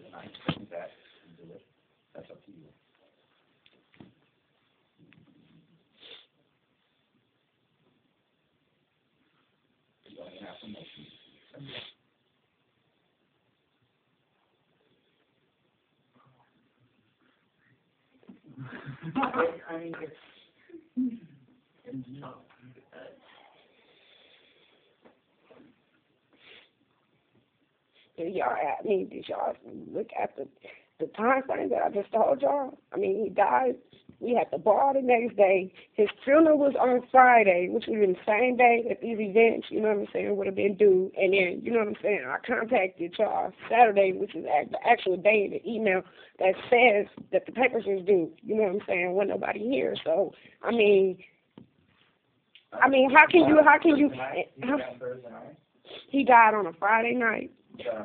and I think that and do it. That's up to you. You only have some motions. I mean, it's no. Did y'all look at the time frame that I just told y'all? I mean, he died. We had the ball the next day. His funeral was on Friday, which would have been the same day that these events, you know what I'm saying, would have been due. And then, you know what I'm saying, I contacted y'all Saturday, which is the actual day in the email that says that the papers was due. You know what I'm saying? Wasn't nobody here. So, I mean, how can you? He died on a Friday night.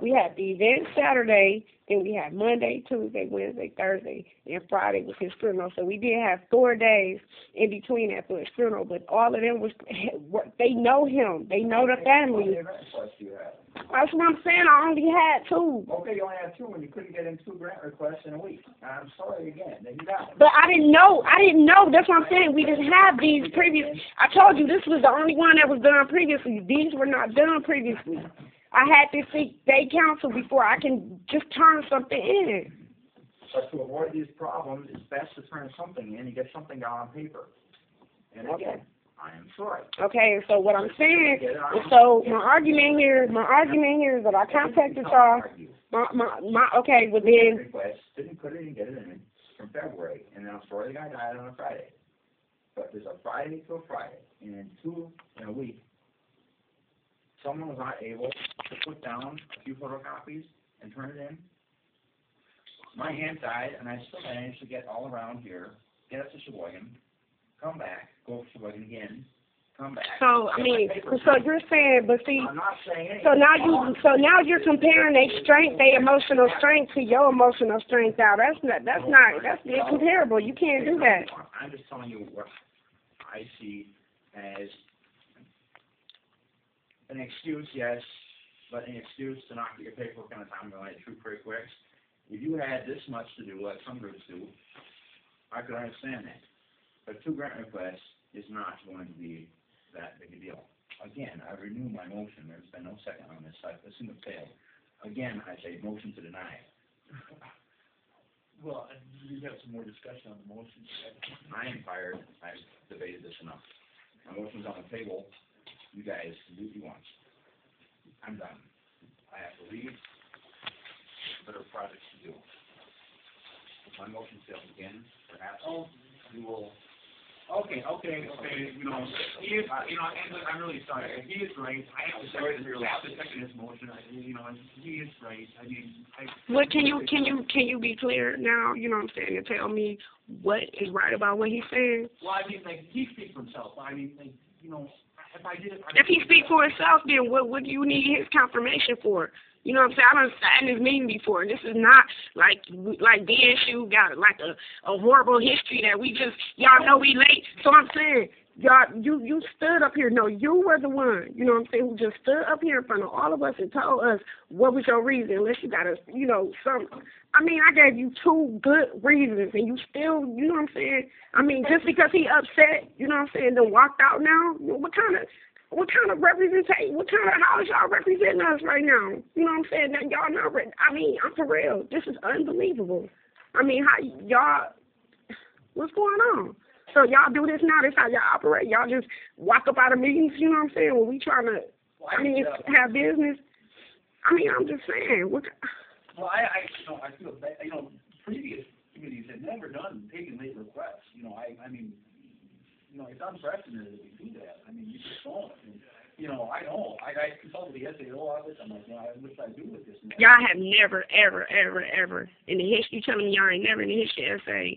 We had the event Saturday, then we had Monday, Tuesday, Wednesday, Thursday, and Friday was his funeral. So we did have 4 days in between that for his funeral, but all of them they know him. They know the family. That's what I'm saying. I only had 2. Okay, you only had 2 when you couldn't get in 2 grant requests in a week. I'm sorry again. Then you got But I didn't know. That's what I'm saying. We didn't have these previous. I told you this was the only one that was done previously. These were not done previously. I had to seek state counsel before I can just turn something in. But to avoid these problems, it's best to turn something in and get something down on paper. And again, I am sorry. Okay, so what I'm saying, so my argument here is that I contacted y'all. Okay, well then. Request, didn't put it and get it in from February, and then I'm sorry the guy died on a Friday. But there's a Friday to a Friday, and in a week, someone was not able to put down a few photocopies and turn it in. My aunt died, and I still managed to get all around here, get up to Sheboygan, come back, go to Sheboygan again, come back. So I mean, so you're saying, but see, I'm not saying anything. So now you're comparing their emotional strength to your emotional strength. Now that's incomparable. You can't do that. I'm just telling you what I see as an excuse, yes, but an excuse to not get your paperwork on time and true pretty quick. If you had this much to do, like some groups do, I could understand that. But 2 grant requests is not going to be that big a deal. Again, I renew my motion. There's been no second on this. I assume it failed. Again, I say motion to deny. Well, we have some more discussion on the motion. I am fired. I've debated this enough. My motion's on the table. You guys do what you want. I'm done. I have to leave. There's better projects to do. If my motion fails again, perhaps you will. Okay. You know, he is. You know, and I'm really sorry. He is right. I have to second his motion. He is right. I mean, What can you be clear now? You know what I'm saying, and tell me what is right about what he's saying. Well, I mean, like he speaks for himself. I mean, like If he speaks for himself, then what do you need his confirmation for? You know what I'm saying? I done sat in his meeting before. This is not like DSU got like a horrible history that we just, y'all know we late. So I'm saying, y'all, you stood up here. No, you were the one, you know what I'm saying, who just stood up here in front of all of us and told us what was your reason, unless you got some. I mean, I gave you 2 good reasons, and you still, you know what I'm saying? I mean, just because he upset, you know what I'm saying, then walked out now, what kind of representation, how is y'all representing us right now? You know what I'm saying? That y'all not, I'm for real. This is unbelievable. I mean, how y'all, what's going on? So y'all do this now, this how y'all operate? Y'all just walk up out of meetings, you know what I'm saying? When we trying to, have business? I mean, I'm just saying. Well, I feel bad. Previous committees had never taken late requests. I mean, it's unprecedented that we do that. I mean, you just don't. And, I know. I consulted the SAO office. I'm like, I wish I do with this. Y'all have never, ever, ever, ever in the history. You telling me y'all ain't never in the history of SA?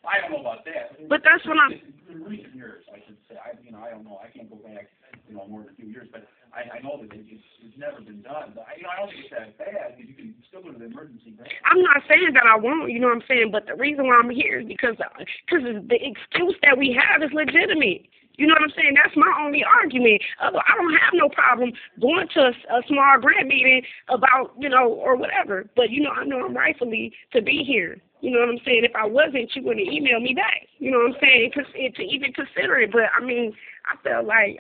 I don't know about that. But that's what I'm. In recent years, I should say. I don't know. I can't go back, more than a few years. But I know that it's never been done. But I don't think it's that bad because you can still go to the emergency grant. I'm not saying that I won't. You know what I'm saying? But the reason why I'm here is because the excuse that we have is legitimate. You know what I'm saying? That's my only argument. I don't have no problem going to a small grant meeting about, you know, or whatever. But, you know I'm rightfully to be here. You know what I'm saying? If I wasn't, you wouldn't email me back. You know what I'm saying? To even consider it. But, I mean, I feel like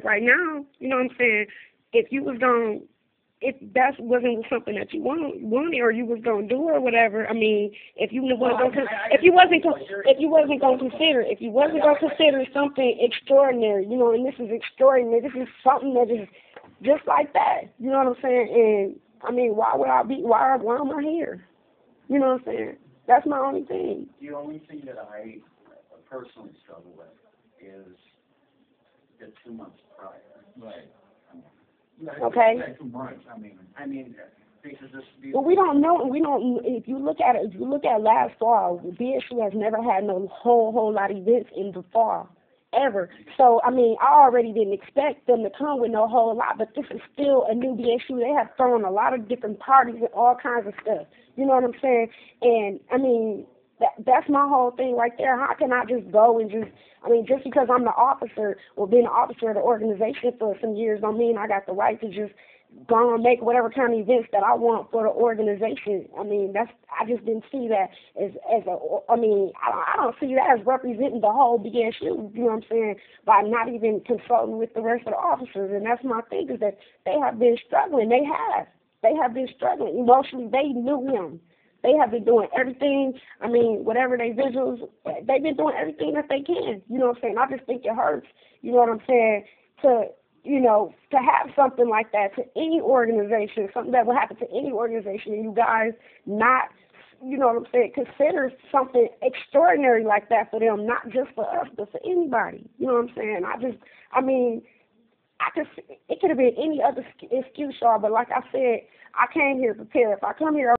right now, you know what I'm saying, if that wasn't something that you wanted or you was gonna do or whatever, I mean, if you wasn't gonna consider something extraordinary, you know, and this is extraordinary, this is something that is just like that, you know what I'm saying? And I mean, why am I here? You know what I'm saying? That's my only thing. The only thing that I personally struggle with is the 2 months prior. Right. Okay. Too much. I mean, because well, we don't know. If you look at last fall, BSU has never had no whole lot of events in the fall ever. So I mean, I already didn't expect them to come with no whole lot. But this is still a new BSU. They have thrown a lot of different parties and all kinds of stuff. You know what I'm saying? And I mean, that's my whole thing right there. How can I just go and just because I'm the officer or been an officer of the organization for some years don't mean I got the right to just go and make whatever kind of events that I want for the organization. I mean, I just didn't see that I don't see that as representing the whole BSU, you know what I'm saying, by not even consulting with the rest of the officers. And that's my thing, is that they have been struggling. They have been struggling emotionally. They knew him. They have been doing everything, I mean, whatever they visuals, they've been doing everything that they can. You know what I'm saying? I just think it hurts, you know what I'm saying, to have something like that to any organization, something that would happen to any organization, and you guys not, you know what I'm saying, consider something extraordinary like that for them, not just for us, but for anybody. You know what I'm saying? It could have been any other excuse, y'all, but like I said, I came here prepared. If I come here